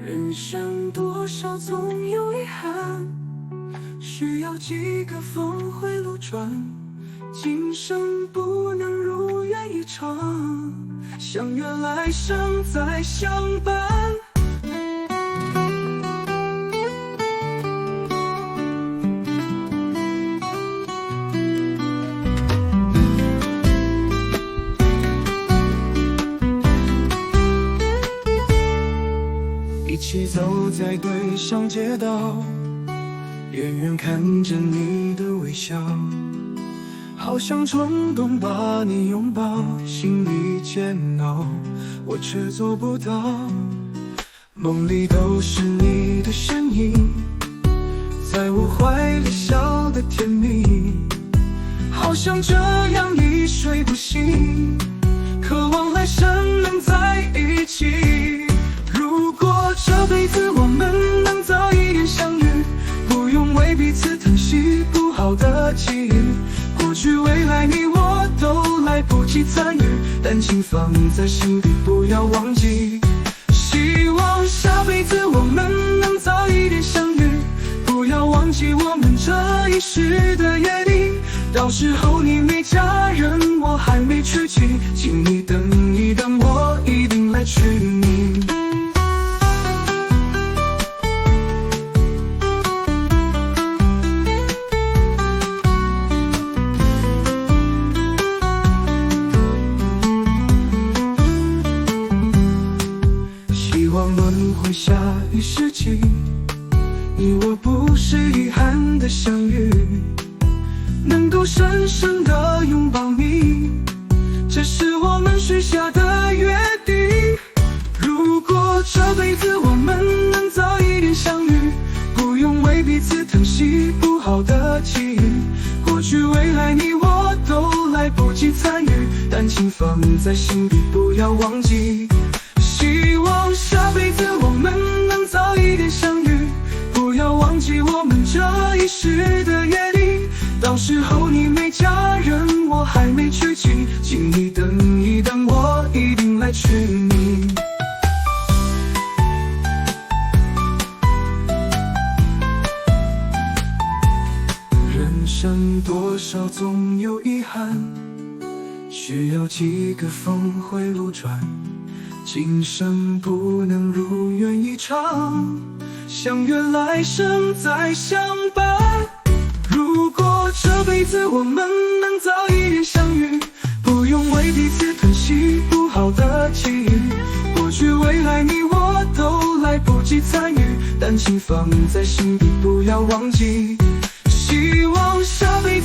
人生多少总有遗憾，需要几个峰回路转，今生不能如愿以偿，相约来生再相伴。一起走在对向街道，远远看着你的微笑，好想冲动把你拥抱，心里煎熬，我却做不到。梦里都是你的身影，在我怀里笑得甜蜜，好想这样一睡不醒，渴望来生能在一起。如果这辈子我们能早一点相遇，不用为彼此疼惜不好的记忆，过去未来你我都来不及参与，但请放在心里不要忘记。希望下辈子我们能早一点相遇，不要忘记我们这一世的约定，到时候你没嫁人我还没娶妻，请你等一等我一定来娶你。希望轮回下一世纪，你我不是遗憾的相遇，能够深深地拥抱你，这是我们许下的约定。如果这辈子我们能早一点相遇，不用为彼此疼惜不好的记忆，过去未来你我都来不及参与，但请放在心里不要忘记。希望下辈子我们能早一点相遇，不要忘记我们这一世的约定，到时候你没嫁人我还没娶妻，请你等一等我一定来娶你。人生多少总有遗憾，需要几个峰回路转，今生不能如愿以偿，相约来生再相伴。如果这辈子我们能早一点相遇，不用为彼此疼惜不好的记忆，过去未来你我都来不及参与，但请放在心底不要忘记。希望下辈子